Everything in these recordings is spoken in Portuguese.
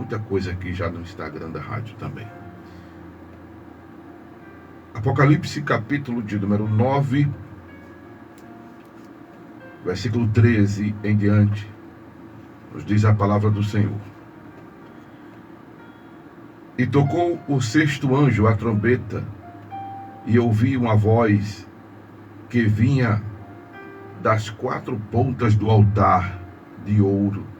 muita coisa aqui já no Instagram da rádio também. Apocalipse, capítulo de número 9, versículo 13 em diante, nos diz a palavra do Senhor. E tocou o sexto anjo a trombeta, e ouvi uma voz que vinha das quatro pontas do altar de ouro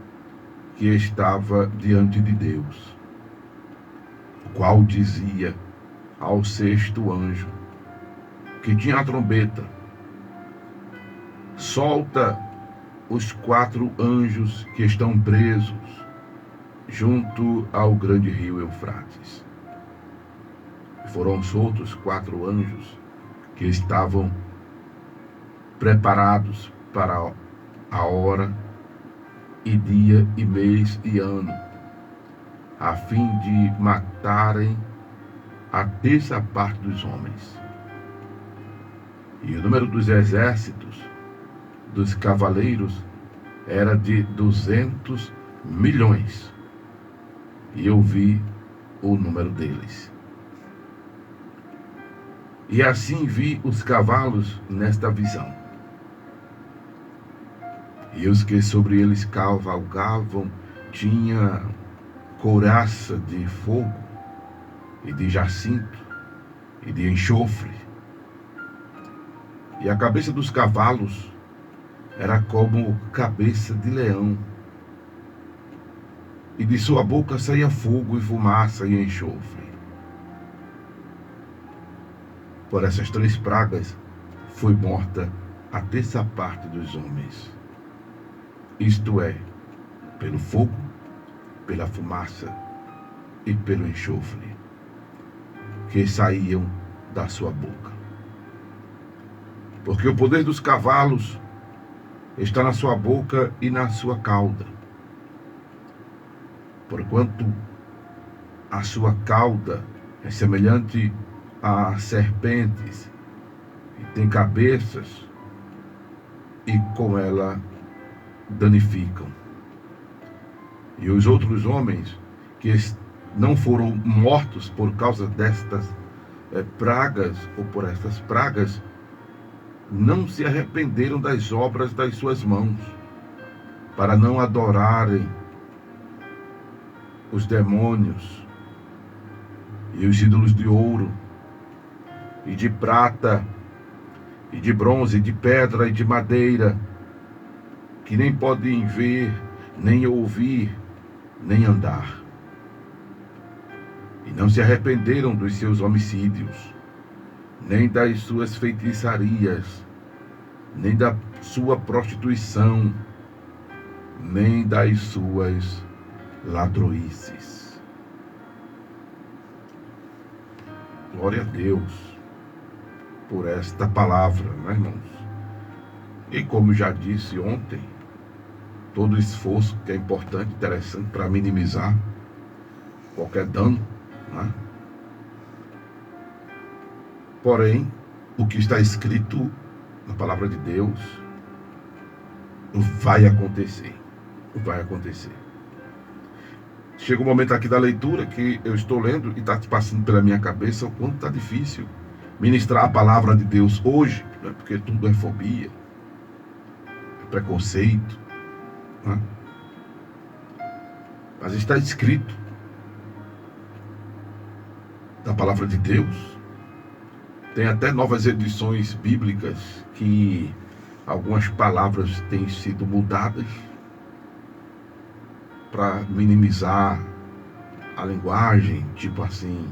que estava diante de Deus, o qual dizia ao sexto anjo, que tinha a trombeta: solta os quatro anjos que estão presos junto ao grande rio Eufrates. E foram soltos quatro anjos que estavam preparados para a hora e dia e mês e ano, a fim de matarem a terça parte dos homens. E o número dos exércitos dos cavaleiros era de 200 milhões. E eu vi o número deles. E assim vi os cavalos nesta visão. E os que sobre eles cavalgavam tinha couraça de fogo, e de jacinto, e de enxofre. E a cabeça dos cavalos era como cabeça de leão, e de sua boca saía fogo e fumaça e enxofre. Por essas três pragas foi morta a terça parte dos homens, isto é, pelo fogo, pela fumaça e pelo enxofre que saíam da sua boca. Porque o poder dos cavalos está na sua boca e na sua cauda. Porquanto a sua cauda é semelhante a serpentes, e tem cabeças, e com ela danificam. E os outros homens que não foram mortos por causa destas pragas, ou por estas pragas, não se arrependeram das obras das suas mãos, para não adorarem os demônios e os ídolos de ouro, e de prata, e de bronze, e de pedra, e de madeira, que nem podem ver, nem ouvir, nem andar. E não se arrependeram dos seus homicídios, nem das suas feitiçarias, nem da sua prostituição, nem das suas ladroices. Glória a Deus por esta palavra, né, irmãos? E como já disse ontem, todo esforço que é importante, interessante para minimizar qualquer dano, né? Porém, o que está escrito na palavra de Deus vai acontecer. Vai acontecer. Chega um momento aqui da leitura que eu estou lendo e está passando pela minha cabeça o quanto está difícil ministrar a palavra de Deus hoje, né? Porque tudo é fobia, é preconceito, né? Mas está escrito da palavra de Deus. Tem até novas edições bíblicas que algumas palavras têm sido mudadas para minimizar a linguagem, tipo assim,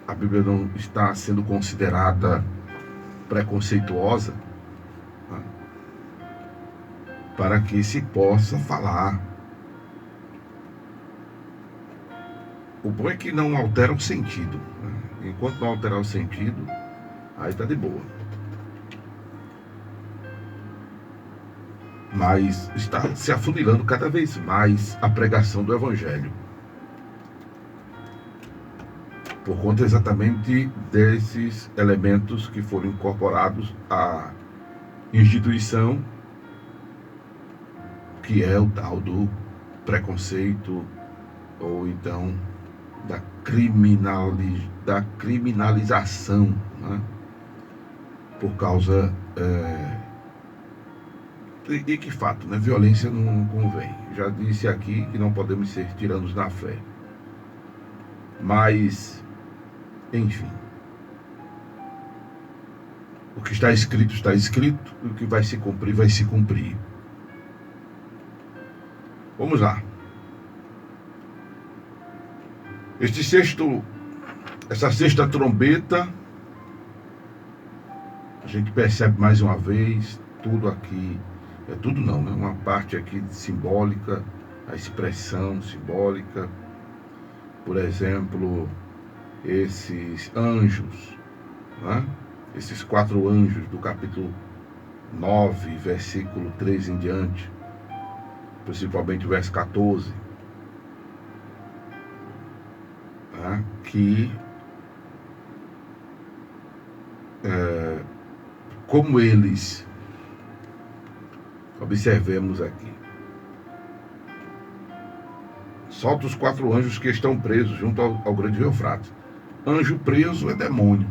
a Bíblia não está sendo considerada preconceituosa, né? Para que se possa falar. O bom é que não altera o sentido, né? Enquanto não alterar o sentido, aí está de boa. Mas está se afunilando cada vez mais a pregação do Evangelho, por conta exatamente desses elementos que foram incorporados à instituição, que é o tal do preconceito, ou então da criminalização, né? Por causa e que fato, né? Violência não convém. Já disse aqui que não podemos ser tiranos na fé. Mas, enfim, o que está escrito, e o que vai se cumprir, vai se cumprir. Vamos lá. Essa sexta trombeta, a gente percebe mais uma vez, tudo aqui, tudo não, né? Uma parte aqui simbólica, a expressão simbólica, por exemplo, esses anjos, né? Esses 4 anjos do capítulo 9, versículo 3 em diante, principalmente o verso 14, né? Que como eles, observemos aqui, solta os 4 anjos que estão presos junto ao grande rio Eufrates. Anjo preso é demônio.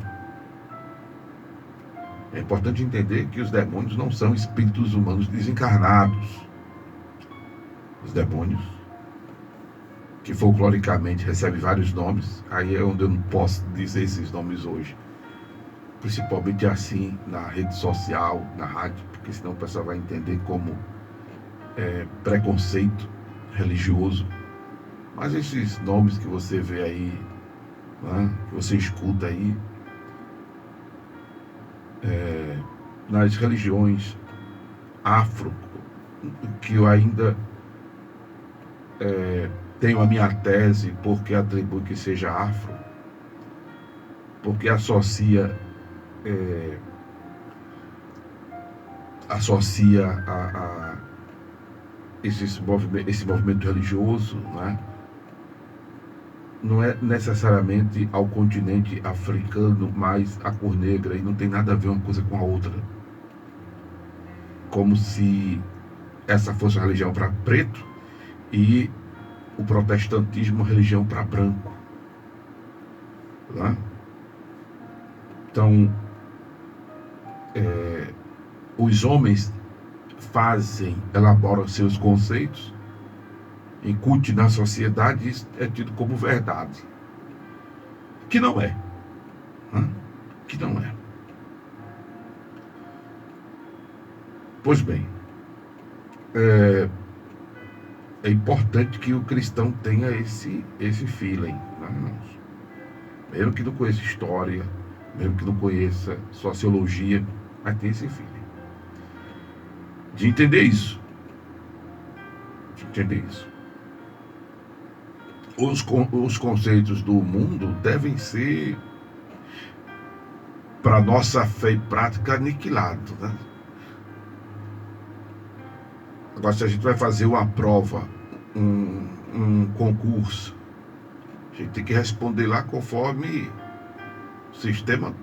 É importante entender que os demônios não são espíritos humanos desencarnados. Os demônios, que folcloricamente recebem vários nomes, aí é onde eu não posso dizer esses nomes hoje, principalmente assim na rede social, na rádio, porque senão o pessoal vai entender como preconceito religioso. Mas esses nomes que você vê aí, né, que você escuta aí, nas religiões afro, que eu ainda tenho a minha tese, porque atribui que seja afro, porque associa a esse movimento religioso, né? Não é necessariamente ao continente africano, mas a cor negra, e não tem nada a ver uma coisa com a outra. Como se essa fosse uma religião para preto e o protestantismo uma religião para branco, né? Então, os homens elaboram seus conceitos, incute na sociedade, isso é tido como verdade, que não é, né? Que não é. Pois bem, é importante que o cristão tenha esse feeling, né, irmãos? Mesmo que não conheça história, mesmo que não conheça sociologia, mas tem esse feeling de entender isso. Os conceitos do mundo devem ser, para nossa fé e prática, aniquilados, né? Agora, se a gente vai fazer uma prova, um concurso, a gente tem que responder lá conforme o sistema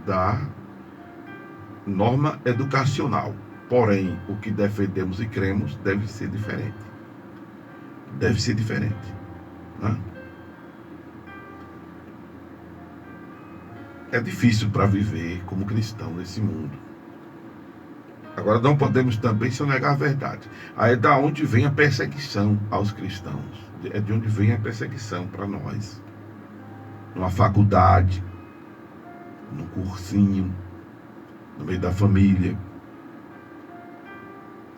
da norma educacional. Porém, o que defendemos e cremos deve ser diferente. Né? É difícil para viver como cristão nesse mundo. Agora, não podemos também sonegar a verdade. Aí é da onde vem a perseguição aos cristãos. É de onde vem a perseguição para nós. Numa faculdade, num cursinho, no meio da família,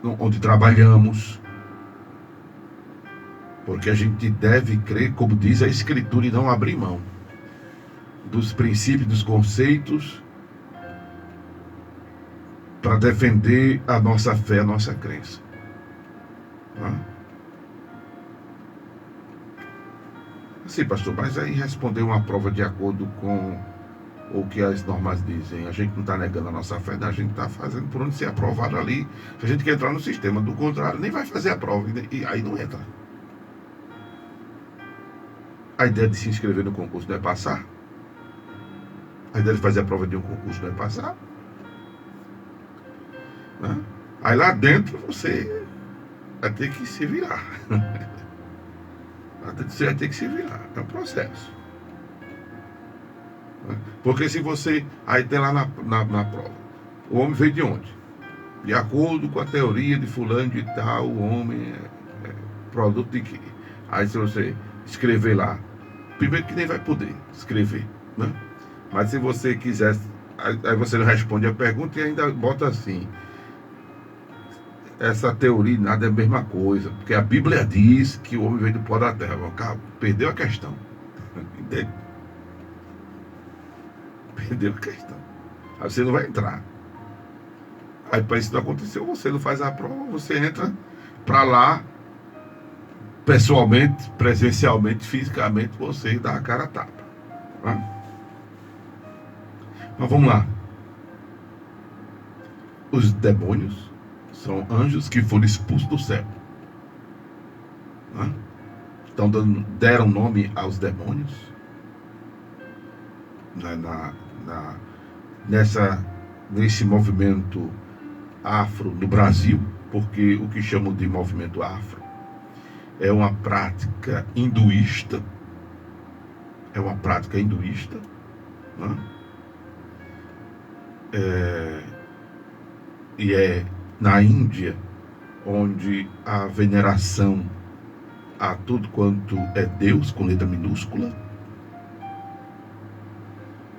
onde trabalhamos. Porque a gente deve crer, como diz a Escritura, e não abrir mão dos princípios, dos conceitos, para defender a nossa fé, a nossa crença. Sim, pastor, mas aí responder uma prova de acordo com o que as normas dizem. A gente não está negando a nossa fé, a gente está fazendo por onde ser aprovado ali. Se a gente quer entrar no sistema, do contrário, nem vai fazer a prova, e aí não entra. A ideia de se inscrever no concurso não é passar. A ideia de fazer a prova de um concurso não é passar. Né? Aí lá dentro você vai ter que se virar. Você vai ter que se virar. É um processo. Porque se você. Aí tem lá na prova. O homem veio de onde? De acordo com a teoria de fulano de tal, o homem é produto de quê? Aí se você escrever lá, primeiro que nem vai poder escrever, né? Mas se você quiser, aí você não responde a pergunta e ainda bota assim: essa teoria nada é a mesma coisa, porque a Bíblia diz que o homem veio do pó da terra. Cara, perdeu a questão. Entende? Perdeu a questão. Aí você não vai entrar. Aí para isso não aconteceu, você não faz a prova, você entra para lá, pessoalmente, presencialmente, fisicamente, você dá a cara a tapa. Tá? Mas vamos lá. Os demônios são anjos que foram expulsos do céu. Tá? Então deram nome aos demônios. Nesse movimento afro no Brasil, porque o que chamam de movimento afro é uma prática hinduísta, né? E é na Índia onde a veneração a tudo quanto é Deus com letra minúscula.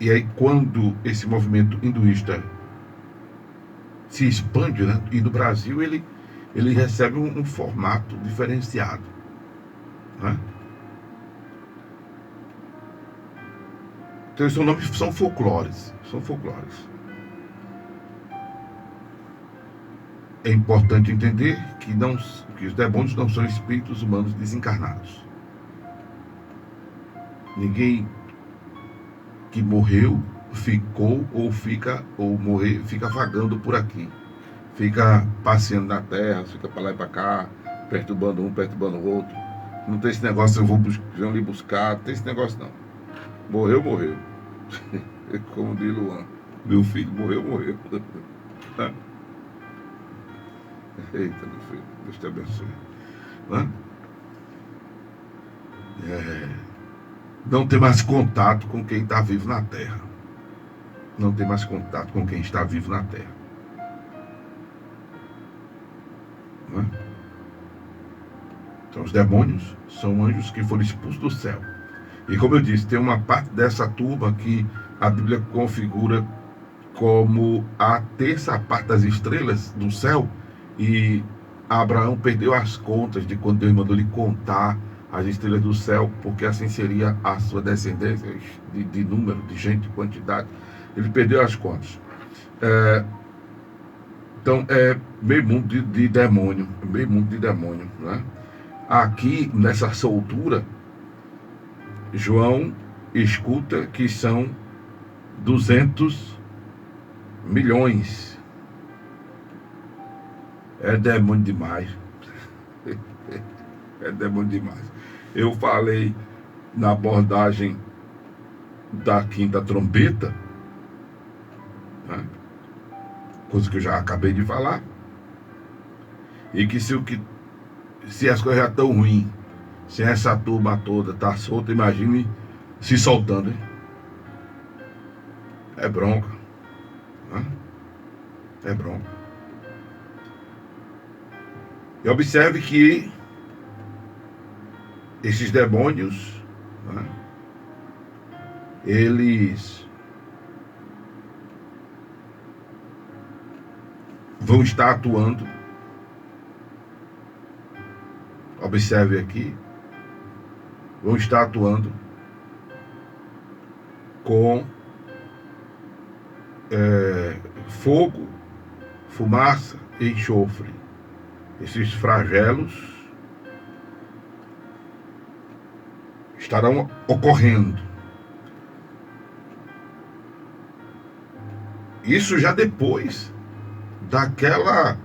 E aí quando esse movimento hinduísta se expande, né? E no Brasil ele recebe um formato diferenciado, né? Então esses nomes são folclores. É importante entender que os demônios não são espíritos humanos desencarnados. Ninguém que morreu ficou ou fica vagando por aqui, fica passeando na terra, fica para lá e para cá, perturbando um, perturbando o outro. Não tem esse negócio, eu vou lhe buscar, não tem esse negócio não. Morreu. Como diz Luan, meu filho, morreu. Eita, meu filho, Deus te abençoe. Não tem mais contato com quem está vivo na terra. Não tem mais contato com quem está vivo na terra. Então os demônios são anjos que foram expulsos do céu. E como eu disse, tem uma parte dessa turma que a Bíblia configura como a terça parte das estrelas do céu. E Abraão perdeu as contas de quando Deus mandou lhe contar as estrelas do céu, porque assim seria a sua descendência, de número, de gente, de quantidade. Ele perdeu as contas. Então é meio mundo de demônio, né? Aqui nessa soltura, João escuta que são 200 milhões. É demônio demais. É demônio demais. Eu falei na abordagem da quinta trombeta, né? Coisa que eu já acabei de falar, e que se as coisas já estão ruins, se essa turma toda está solta, imagine se soltando, hein? É bronca, né? É bronca. E observe que esses demônios, né, eles vão estar atuando. Observe aqui, vão estar atuando com fogo, fumaça e enxofre. Esses flagelos estarão ocorrendo. Isso já depois daquela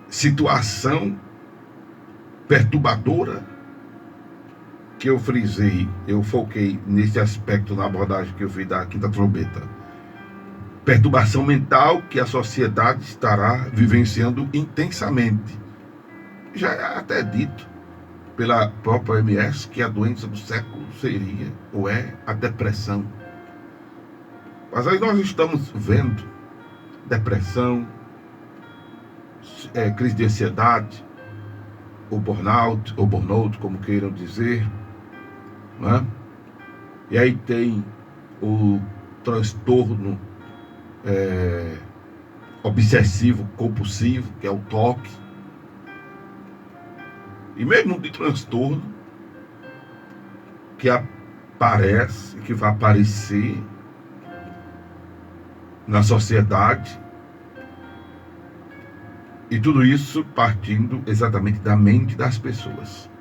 situação perturbadora que eu frisei, eu foquei nesse aspecto na abordagem que eu fiz da quinta trombeta. Perturbação mental que a sociedade estará vivenciando intensamente. Já é até dito, pela própria OMS que a doença do século seria ou é a depressão. Mas aí nós estamos vendo depressão, crise de ansiedade, ou burnout, como queiram dizer, né? E aí tem o transtorno obsessivo compulsivo, que é o TOC. E mesmo de transtorno que aparece, que vai aparecer na sociedade, e tudo isso partindo exatamente da mente das pessoas.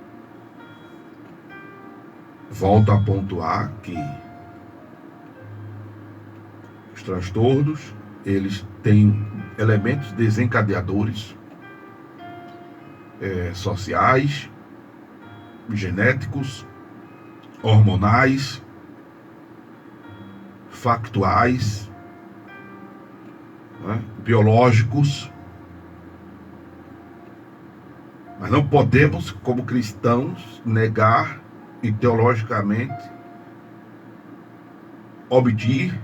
Volto a pontuar que os transtornos, eles têm elementos desencadeadores sociais, genéticos, hormonais, factuais, né, biológicos. Mas não podemos, como cristãos, negar e teologicamente omitir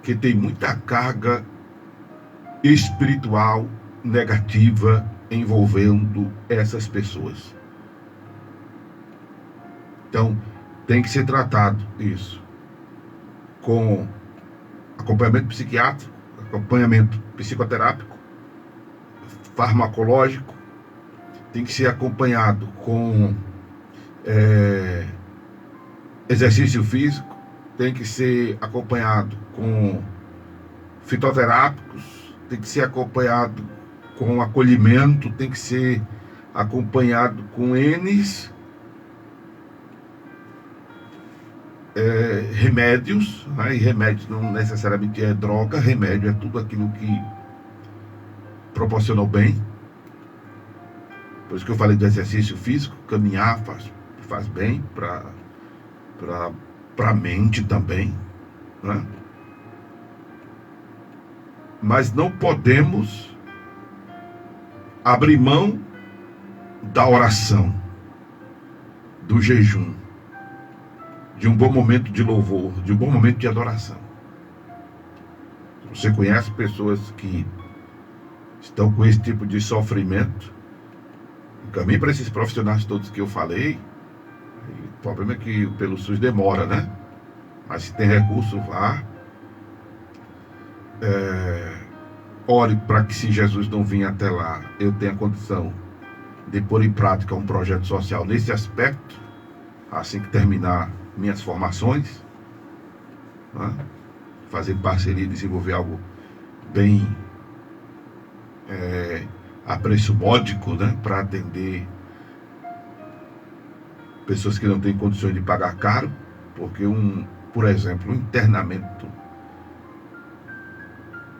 que tem muita carga espiritual negativa envolvendo essas pessoas. Então, tem que ser tratado isso com acompanhamento psiquiátrico, acompanhamento psicoterápico, farmacológico, tem que ser acompanhado com exercício físico, tem que ser acompanhado com fitoterápicos, tem que ser acompanhado com acolhimento, tem que ser acompanhado com remédios, né? E remédio não necessariamente é droga, remédio é tudo aquilo que proporciona o bem. Por isso que eu falei do exercício físico, caminhar faz bem para a mente também, né? Mas não podemos abrir mão da oração, do jejum, de um bom momento de louvor, de um bom momento de adoração. Você conhece pessoas que estão com esse tipo de sofrimento, encaminhe para esses profissionais todos que eu falei. O problema é que pelo SUS demora, né? Mas se tem recurso, vá. Ore para que, se Jesus não vir até lá, eu tenha condição de pôr em prática um projeto social nesse aspecto, assim que terminar minhas formações, né? Fazer parceria, desenvolver algo bem a preço módico, né? Para atender pessoas que não têm condições de pagar caro, porque por exemplo, um internamento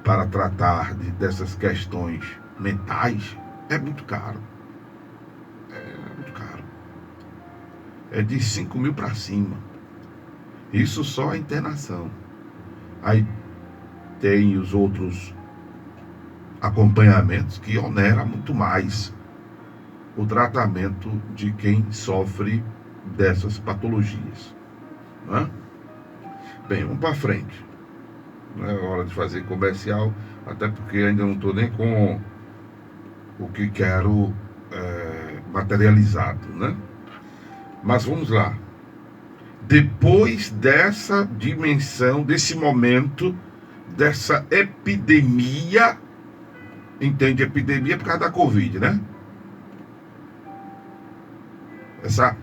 para tratar dessas questões mentais é muito caro. É muito caro. É de 5 mil para cima. Isso só a internação. Aí tem os outros acompanhamentos que oneram muito mais o tratamento de quem sofre dessas patologias, né? Bem, vamos para frente. Não é hora de fazer comercial, até porque ainda não estou nem com o que quero materializado, né? Mas vamos lá. Depois dessa dimensão, desse momento, dessa epidemia, entende? Epidemia por causa da Covid, né? Essa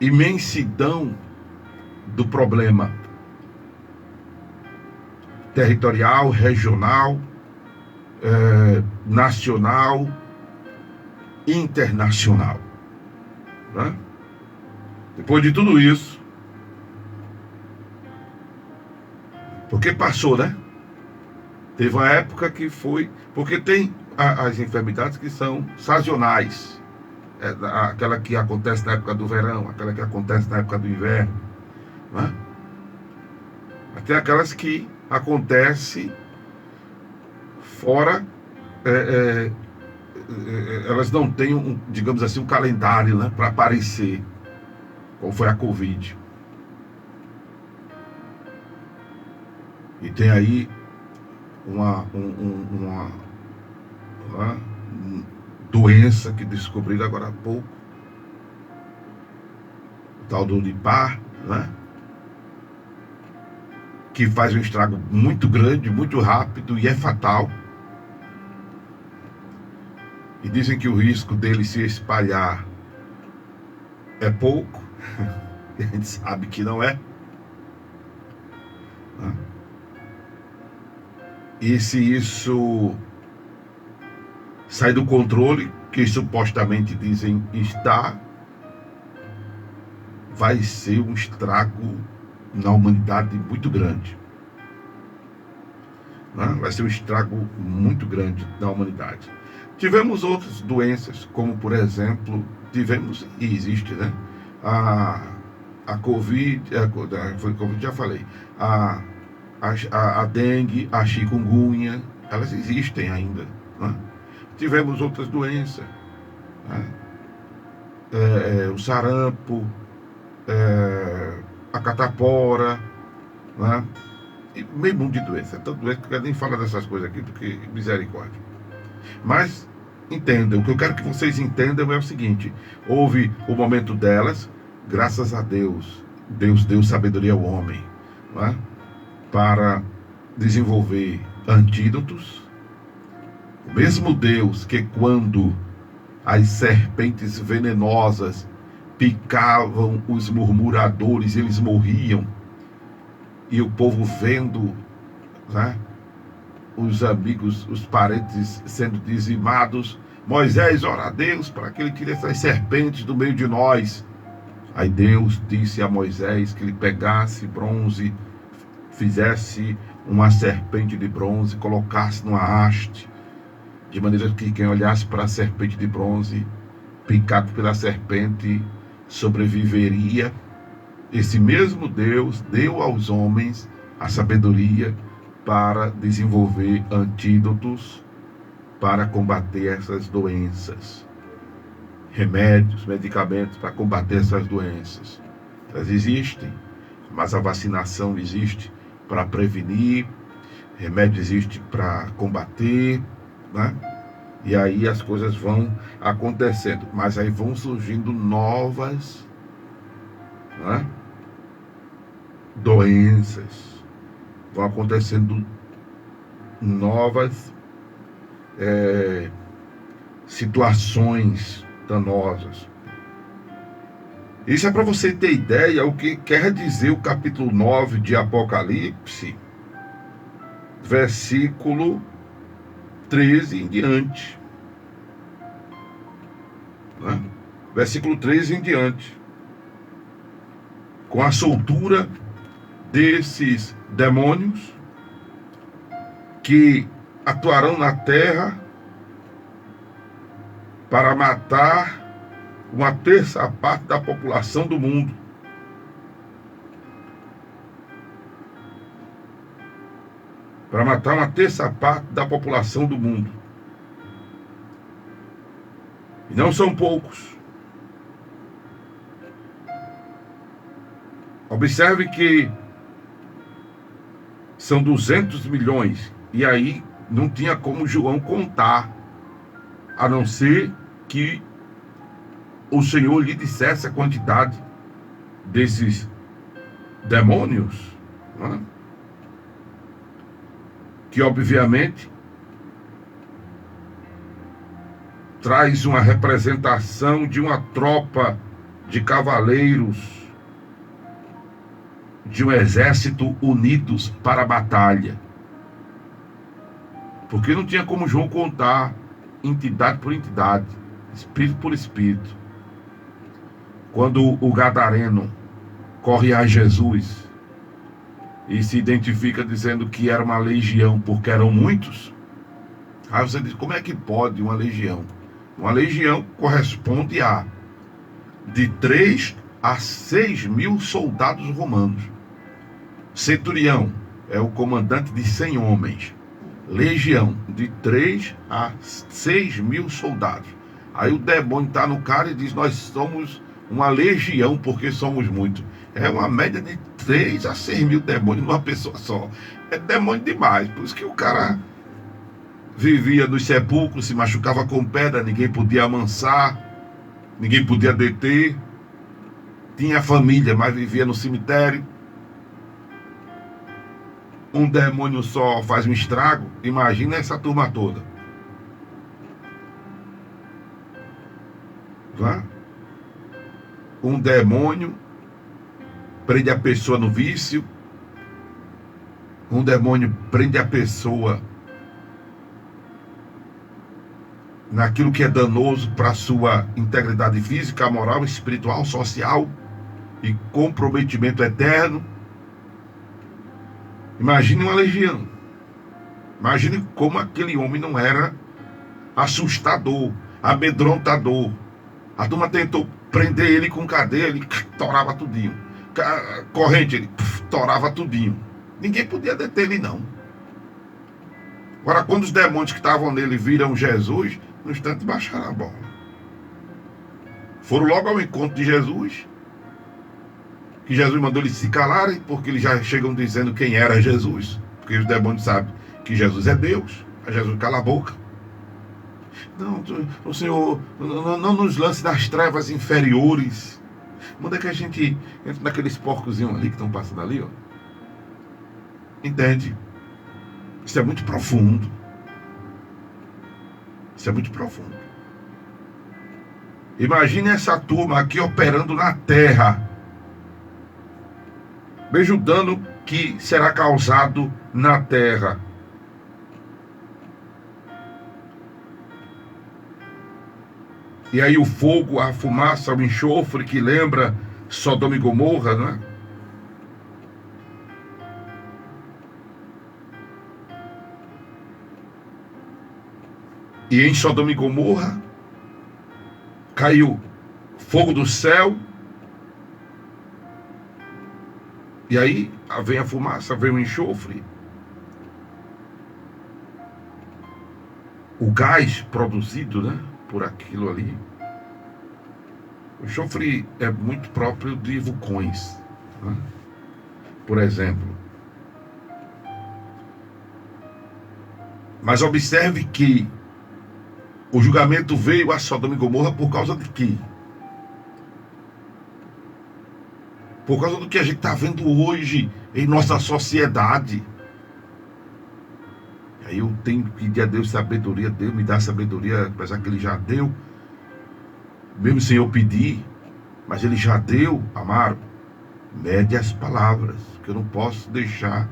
imensidão do problema territorial, regional, nacional, internacional, né? Depois de tudo isso, porque passou, né? Teve uma época que foi, porque tem as enfermidades que são sazonais, aquela que acontece na época do verão, aquela que acontece na época do inverno, né? Mas tem aquelas que acontecem fora é, elas não têm, digamos assim, um calendário, né, para aparecer, como foi a Covid. E tem aí uma doença que descobriram agora há pouco, o tal do Nipah, né? Que faz um estrago muito grande, muito rápido e é fatal. E dizem que o risco dele se espalhar é pouco. A gente sabe que não é. E se isso sai do controle, que supostamente dizem está, vai ser um estrago na humanidade muito grande. Vai ser um estrago muito grande na humanidade. Tivemos outras doenças, como por exemplo, tivemos e existe, né? A Covid, foi Covid, já falei. A dengue, a chikungunya, elas existem ainda. Né? Tivemos outras doenças, né? O sarampo, a catapora, né? E meio mundo de doença. É tão doença que eu nem falo dessas coisas aqui, porque misericórdia. Mas entendam, o que eu quero que vocês entendam é o seguinte: houve o momento delas, graças a Deus, Deus deu sabedoria ao homem, né, para desenvolver antídotos. O mesmo Deus que, quando as serpentes venenosas picavam os murmuradores, eles morriam, e o povo vendo, né, os amigos, os parentes sendo dizimados, Moisés, ora a Deus para que ele tire essas serpentes do meio de nós. Aí Deus disse a Moisés que ele pegasse bronze, fizesse uma serpente de bronze, colocasse numa haste, de maneira que quem olhasse para a serpente de bronze, picado pela serpente, sobreviveria. Esse mesmo Deus deu aos homens a sabedoria para desenvolver antídotos para combater essas doenças, remédios, medicamentos para combater essas doenças. Elas existem, mas a vacinação existe para prevenir, remédio existe para combater, né? E aí as coisas vão acontecendo, mas aí vão surgindo novas, né, doenças, vão acontecendo novas situações danosas. Isso é para você ter ideia o que quer dizer o capítulo 9 de Apocalipse, versículo 13 em diante, né? Versículo 13 em diante. Com a soltura desses demônios que atuarão na terra para matar uma terça parte da população do mundo. Para matar uma terça parte da população do mundo. E não são poucos. Observe que são 200 milhões. E aí não tinha como João contar, a não ser que o Senhor lhe dissesse a quantidade desses demônios, né? Que obviamente traz uma representação de uma tropa de cavaleiros, de um exército unidos para a batalha. Porque não tinha como João contar entidade por entidade, espírito por espírito. Quando o gadareno corre a Jesus e se identifica dizendo que era uma legião porque eram muitos, aí você diz, como é que pode uma legião? Uma legião corresponde a de 3 a 6 mil soldados romanos. Centurião é o comandante de 100 homens. legião de 3 a 6 mil soldados. Aí o demônio está no cara e diz: nós somos uma legião porque somos muitos. É uma média de 3 a 6 mil demônios numa pessoa só. É demônio demais. Por isso que o cara vivia nos sepulcros, se machucava com pedra, ninguém podia amansar, ninguém podia deter. Tinha família, mas vivia no cemitério. Um demônio só faz um estrago. Imagina essa turma toda. Vá? Um demônio prende a pessoa no vício. Um demônio prende a pessoa naquilo que é danoso para a sua integridade física, moral, espiritual, social e comprometimento eterno. Imagine uma legião. Imagine como aquele homem não era assustador, amedrontador. A turma tentou prender ele com cadeia, ele torava tudinho. Corrente, ele torava tudinho. Ninguém podia deter ele, não. Agora, quando os demônios que estavam nele viram Jesus, no instante baixaram a bola. Foram logo ao encontro de Jesus, que Jesus mandou eles se calarem, porque eles já chegam dizendo quem era Jesus. Porque os demônios sabem que Jesus é Deus. Aí Jesus cala a boca. Não, o Senhor não nos lance nas trevas inferiores. Manda que a gente entre naqueles porcozinhos ali que estão passando ali, ó. Entende? Isso é muito profundo. Isso é muito profundo. Imagine essa turma aqui operando na terra. Veja o dano que será causado na terra. E aí o fogo, a fumaça, o enxofre que lembra Sodoma e Gomorra, não é? E em Sodoma e Gomorra caiu fogo do céu. E aí vem a fumaça, vem o enxofre. O gás produzido, né, por aquilo ali. O enxofre é muito próprio de vulcões, né? Por exemplo. Mas observe que o julgamento veio a Sodoma e Gomorra por causa de quê? Por causa do que a gente está vendo hoje em nossa sociedade. Aí eu tenho que pedir a Deus sabedoria. Deus me dá sabedoria, apesar que Ele já deu. Mesmo sem eu pedir, mas Ele já deu, amado. Mede as palavras, que eu não posso deixar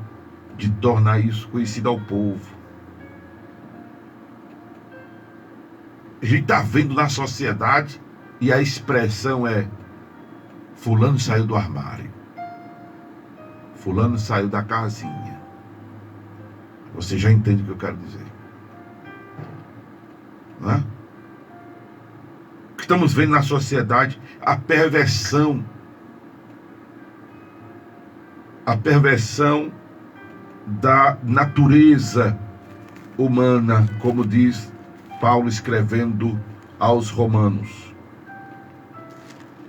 de tornar isso conhecido ao povo. A gente está vendo na sociedade e a expressão é: fulano saiu do armário, fulano saiu da casinha. Você já entende o que eu quero dizer, não é? Estamos vendo na sociedade a perversão da natureza humana, como diz Paulo escrevendo aos Romanos.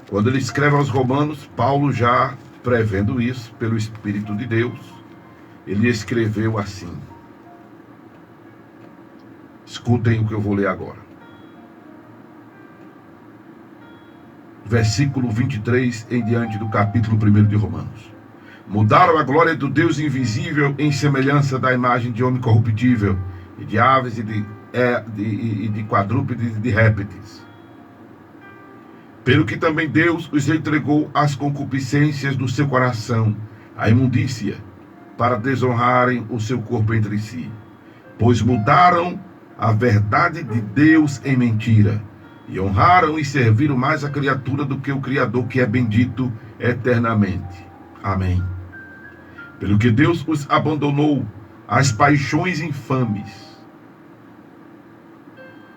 Quando ele escreve aos Romanos, Paulo já prevendo isso pelo Espírito de Deus, ele escreveu assim. Escutem o que eu vou ler agora. Versículo 23 em diante do capítulo 1 de Romanos. Mudaram a glória do Deus invisível em semelhança da imagem de homem corruptível, e de aves, e de quadrúpedes, e de répteis. Pelo que também Deus os entregou às concupiscências do seu coração, à imundícia, para desonrarem o seu corpo entre si. Pois mudaram a verdade de Deus em mentira, e honraram e serviram mais a criatura do que o Criador, que é bendito eternamente. Amém. Pelo que Deus os abandonou às paixões infames.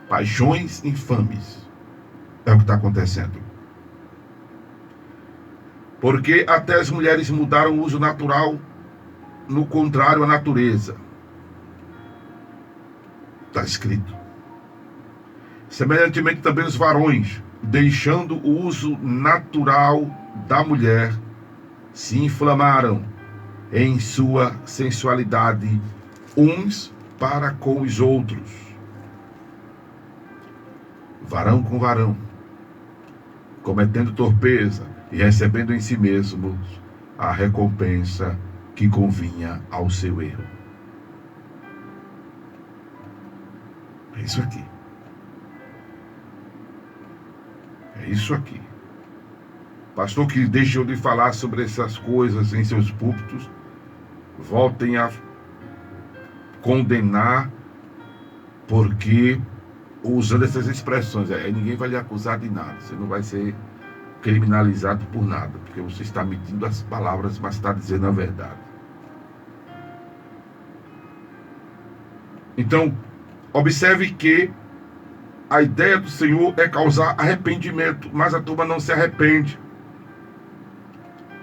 Paixões infames. É o que está acontecendo. Porque até as mulheres mudaram o uso natural, no contrário à natureza. Está escrito. Semelhantemente também os varões, deixando o uso natural da mulher, se inflamaram em sua sensualidade uns para com os outros. Varão com varão, cometendo torpeza e recebendo em si mesmos a recompensa que convinha ao seu erro. É isso aqui. É isso aqui. Pastor que deixou de falar sobre essas coisas em seus púlpitos, voltem a condenar, porque usando essas expressões, ninguém vai lhe acusar de nada, você não vai ser criminalizado por nada, porque você está medindo as palavras, mas está dizendo a verdade. Então, observe que a ideia do Senhor é causar arrependimento, mas a turma não se arrepende.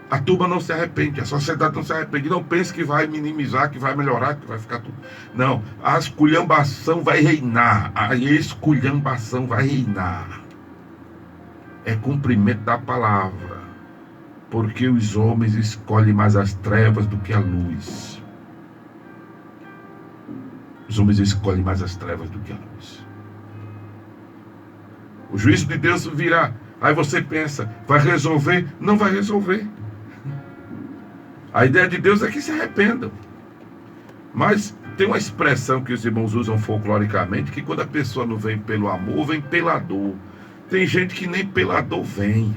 A turma não se arrepende, a sociedade não se arrepende. Não pense que vai minimizar, que vai melhorar, que vai ficar tudo. Não, a esculhambação vai reinar, a esculhambação vai reinar. É cumprimento da palavra, porque os homens escolhem mais as trevas do que a luz. Os homens escolhem mais as trevas do que a luz. O juízo de Deus virá. Aí você pensa, vai resolver? Não vai resolver. A ideia de Deus é que se arrependam. Mas tem uma expressão que os irmãos usam folcloricamente, que quando a pessoa não vem pelo amor, vem pela dor. Tem gente que nem pela dor vem.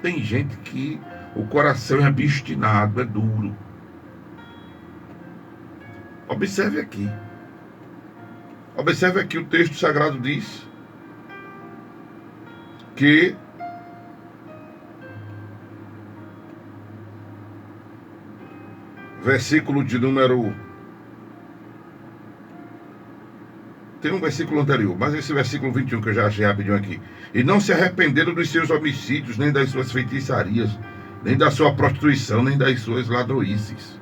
Tem gente que o coração é obstinado, é duro. Observe aqui. Observe aqui, o texto sagrado diz que versículo de número... Tem um versículo anterior, mas esse versículo 21 que eu já achei rapidinho aqui. E não se arrependeram dos seus homicídios, nem das suas feitiçarias, nem da sua prostituição, nem das suas ladroices.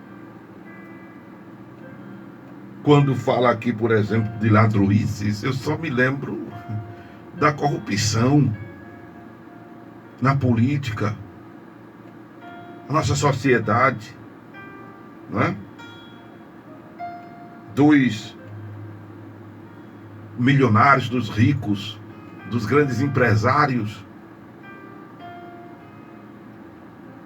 Quando fala aqui, por exemplo, de ladroices, eu só me lembro da corrupção na política, na nossa sociedade, não é? Dos milionários, dos ricos, dos grandes empresários.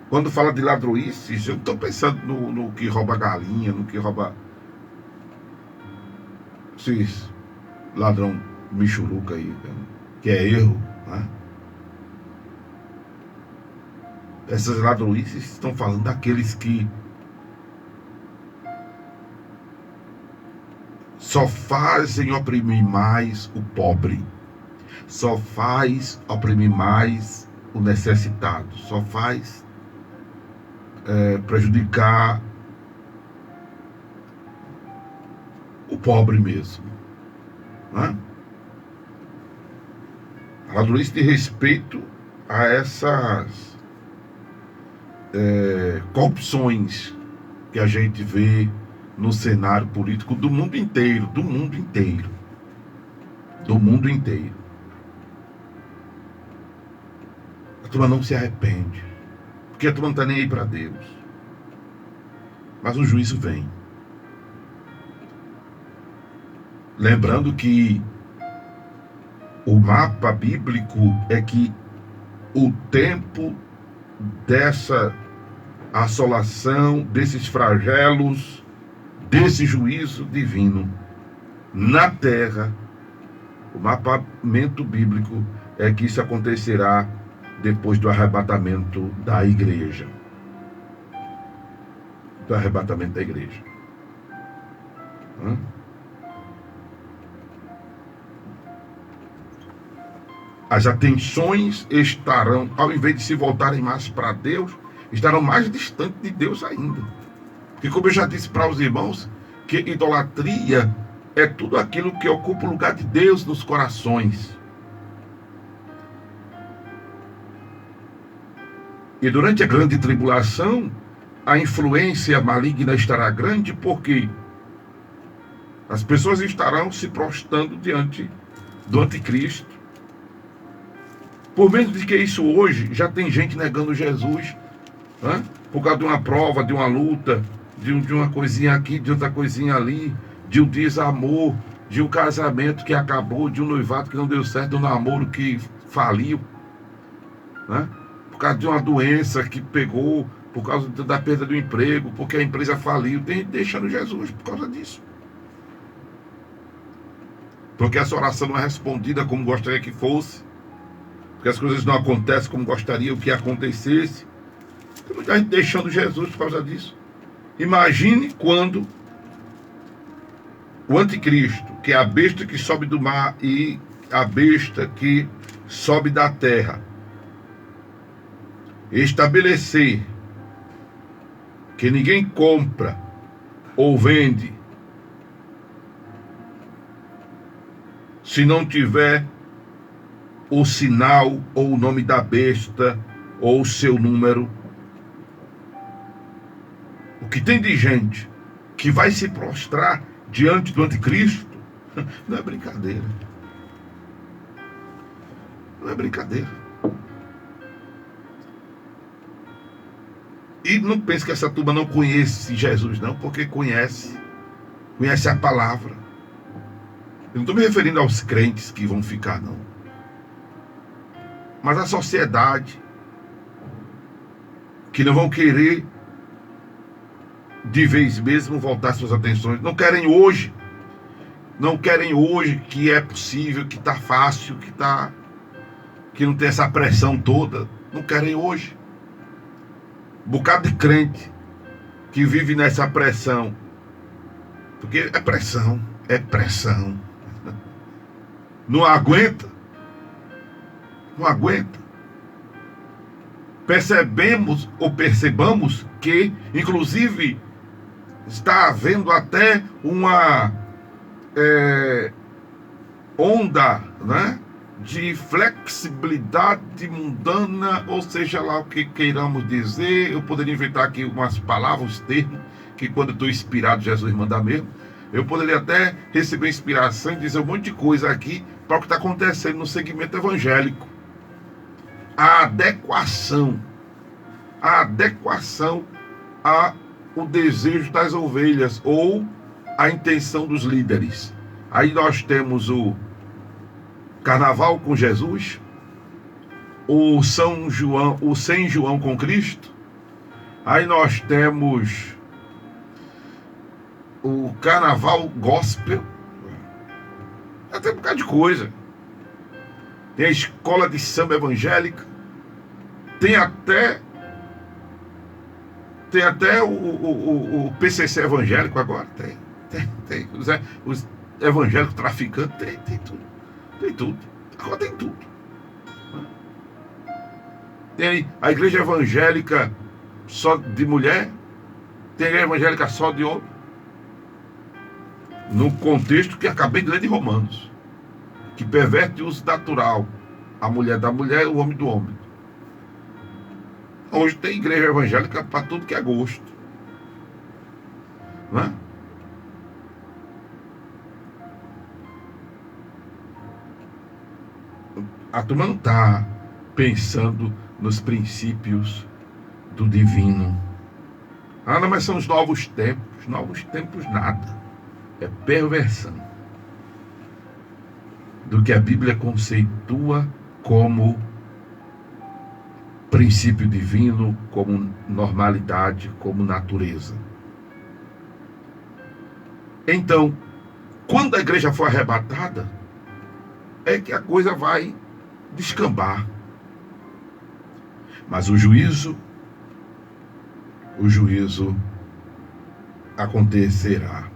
Quando fala de ladroices, eu estou pensando no que rouba galinha, no que rouba esses ladrão michuruca aí, que é erro, né? Essas ladroices estão falando daqueles que só fazem oprimir mais o pobre, só faz oprimir mais o necessitado, só faz prejudicar o pobre mesmo, né? A ladroice de respeito a essas corrupções que a gente vê no cenário político do mundo inteiro, do mundo inteiro, do mundo inteiro. A turma não se arrepende, porque a turma não está nem aí para Deus. Mas o juízo vem. Lembrando que o mapa bíblico é que o tempo dessa assolação, desses flagelos, desse juízo divino na terra, o mapamento bíblico é que isso acontecerá depois do arrebatamento da igreja. Do arrebatamento da igreja. As atenções estarão, ao invés de se voltarem mais para Deus, estarão mais distantes de Deus ainda. Porque, como eu já disse para os irmãos, que idolatria é tudo aquilo que ocupa o lugar de Deus nos corações. E durante a grande tribulação, a influência maligna estará grande, porque As pessoas estarão se prostrando diante do anticristo. Por menos de que isso hoje, já tem gente negando Jesus, né? Por causa de uma prova, de uma luta, de uma coisinha aqui, de outra coisinha ali, de um desamor, de um casamento que acabou, de um noivado que não deu certo, de um namoro que faliu, né? Por causa de uma doença que pegou, por causa da perda do emprego, porque a empresa faliu. Tem gente deixando Jesus por causa disso. Porque essa oração não é respondida como gostaria que fosse, porque as coisas não acontecem como gostaria que acontecesse. Tem muita gente deixando Jesus por causa disso. Imagine quando o anticristo, que é a besta que sobe do mar e a besta que sobe da terra, estabelecer que ninguém compra ou vende se não tiver o sinal ou o nome da besta ou o seu número. O que tem de gente que vai se prostrar diante do anticristo não é brincadeira. Não é brincadeira. E não pense que essa turma não conhece Jesus, não, porque conhece a palavra. Eu não estou me referindo aos crentes que vão ficar, não. Mas a sociedade, que não vão querer de vez mesmo voltar suas atenções, não querem hoje que é possível, que está fácil, que não tem essa pressão toda, não querem hoje. Um bocado de crente que vive nessa pressão, porque é pressão, não aguenta. Percebamos que, inclusive, está havendo até uma onda, né, de flexibilidade mundana, ou seja lá o que queiramos dizer. Eu poderia inventar aqui umas palavras, uns termos, que quando eu estou inspirado, Jesus manda mesmo. Eu poderia até receber inspiração e dizer um monte de coisa aqui para o que está acontecendo no segmento evangélico. A adequação ao desejo das ovelhas ou a intenção dos líderes. Aí nós temos o Carnaval com Jesus, o São João, o Sem João com Cristo. Aí nós temos o Carnaval Gospel. Tem um bocado de coisa. Tem a escola de samba evangélica. Tem até o PCC evangélico agora. Tem os evangélicos traficantes. Tem tudo. Agora tem tudo. Tem a igreja evangélica só de mulher. Tem a igreja evangélica só de homem. No contexto que acabei de ler de Romanos, que perverte o uso natural, a mulher da mulher e o homem do homem. Hoje tem igreja evangélica para tudo que é gosto, não é? A turma não está pensando nos princípios do divino. Não, mas são os novos tempos. Novos tempos nada. É perversão do que a Bíblia conceitua como princípio divino, como normalidade, como natureza. Então, quando a igreja for arrebatada, é que a coisa vai descambar. Mas o juízo acontecerá.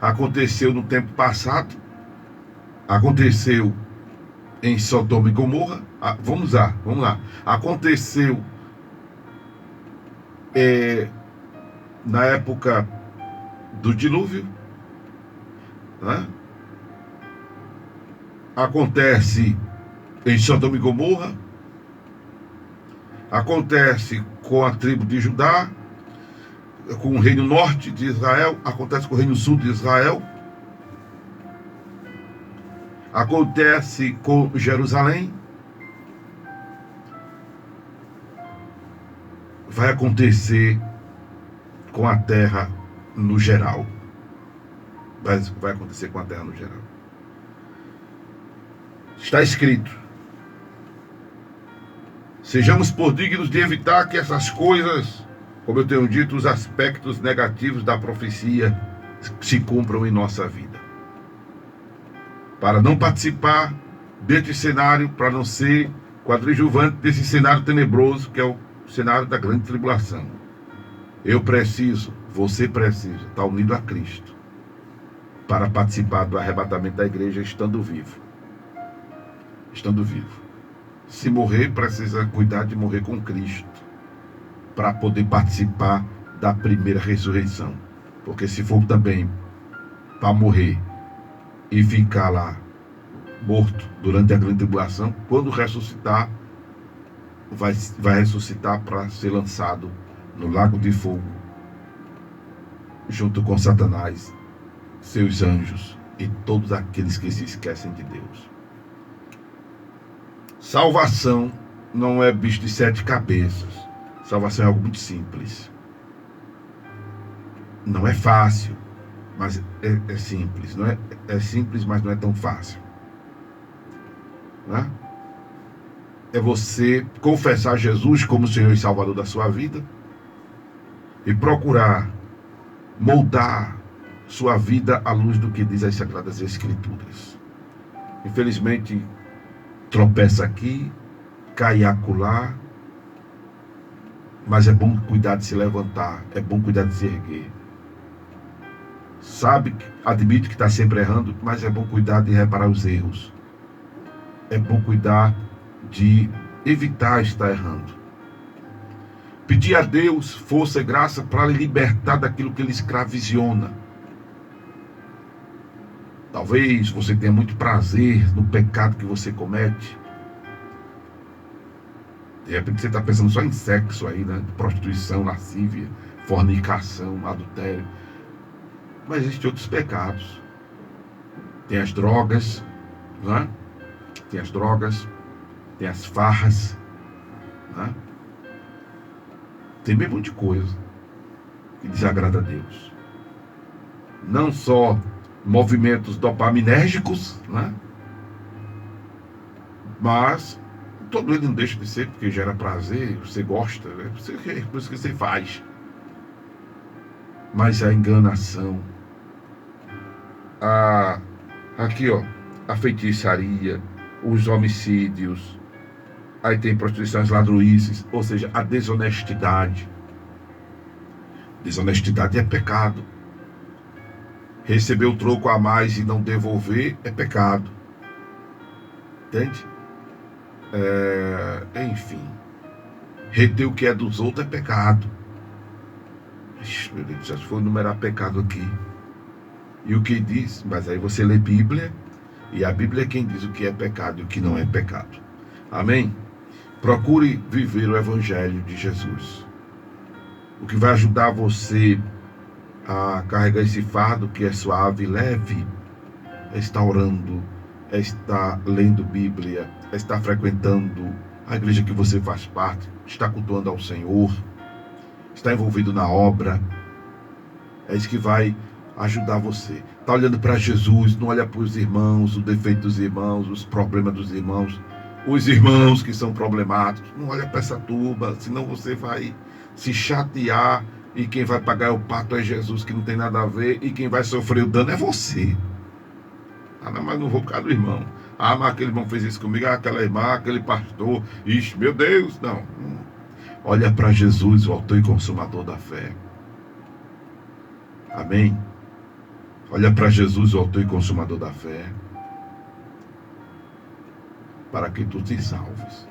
Aconteceu no tempo passado, aconteceu em Sodoma e Gomorra. Vamos lá. Aconteceu na época do dilúvio, né? Acontece em Sodoma e Gomorra, acontece com a tribo de Judá, com o reino norte de Israel, acontece com o reino sul de Israel, Acontece com Jerusalém, vai acontecer com a terra no geral. Vai acontecer com a terra no geral. Está escrito: sejamos por dignos de evitar que essas coisas, como eu tenho dito, os aspectos negativos da profecia se cumpram em nossa vida. Para não participar deste cenário, para não ser coadjuvante desse cenário tenebroso que é o cenário da grande tribulação, eu preciso, você precisa estar unido a Cristo para participar do arrebatamento da igreja estando vivo. Estando vivo. Se morrer, precisa cuidar de morrer com Cristo para poder participar da primeira ressurreição. Porque se for também para morrer e ficar lá morto durante a grande tribulação, quando ressuscitar, vai ressuscitar para ser lançado no lago de fogo junto com Satanás, seus anjos e todos aqueles que se esquecem de Deus. Salvação não é bicho de 7 cabeças. Salvação é algo muito simples. Não é fácil, mas é simples. Não é simples, mas não é tão fácil. Né? É você confessar Jesus como Senhor e Salvador da sua vida e procurar moldar sua vida à luz do que diz as Sagradas Escrituras. Infelizmente, tropeça aqui, cai acolá, mas é bom cuidar de se levantar, é bom cuidar de se erguer. Sabe, admite que está sempre errando, mas é bom cuidar de reparar os erros. É bom cuidar de evitar estar errando. Pedir a Deus força e graça para lhe libertar daquilo que lhe escravisiona. Talvez você tenha muito prazer no pecado que você comete. De repente você está pensando só em sexo aí, né? Prostituição, lascívia, fornicação, adultério. Mas existem outros pecados. Tem as drogas, né? Tem as drogas, tem as farras, né? Tem bem muita coisa que desagrada a Deus. Não só movimentos dopaminérgicos, né? Mas todo ele não deixa de ser, porque gera prazer, você gosta, né? Por isso que você faz. Mas a enganação, aqui ó, a feitiçaria, os homicídios, aí tem prostituições, ladruíces, ou seja, a desonestidade. Desonestidade é pecado. Receber o troco a mais e não devolver é pecado. Entende? Enfim. Reter o que é dos outros é pecado. Ixi, meu Deus, já foi enumerar pecado aqui. E o que diz? Mas aí você lê Bíblia, e a Bíblia é quem diz o que é pecado e o que não é pecado. Amém? Procure viver o Evangelho de Jesus. O que vai ajudar você a carregar esse fardo que é suave e leve é estar orando, é estar lendo Bíblia, é estar frequentando a igreja que você faz parte, estar cultuando ao Senhor, estar envolvido na obra. É isso que vai ajudar você. Está olhando para Jesus, não olha para os irmãos, o defeito dos irmãos, os problemas dos irmãos, os irmãos que são problemáticos. Não olha para essa turma, senão você vai se chatear e quem vai pagar o pato é Jesus, que não tem nada a ver, e quem vai sofrer o dano é você. Não, mas não vou por causa do irmão. Mas aquele irmão fez isso comigo, aquela irmã, aquele pastor, ixi, meu Deus, não. Olha para Jesus, o autor e consumador da fé. Amém? Olha para Jesus, o autor e consumador da fé, para que tu te salves.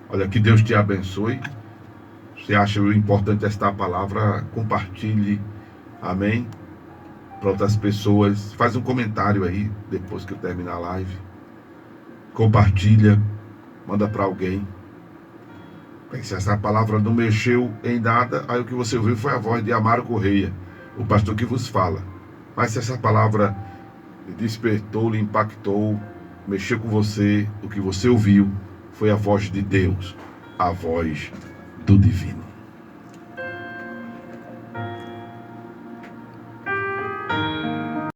Olha, que Deus te abençoe. Se acha importante esta palavra, compartilhe, amém, para outras pessoas. Faz um comentário aí, depois que eu terminar a live. Compartilha, manda para alguém. Se essa palavra não mexeu em nada, aí o que você ouviu foi a voz de Amaro Correia, o pastor que vos fala. Mas se essa palavra lhe despertou, lhe impactou, mexeu com você, o que você ouviu foi a voz de Deus, a voz do divino.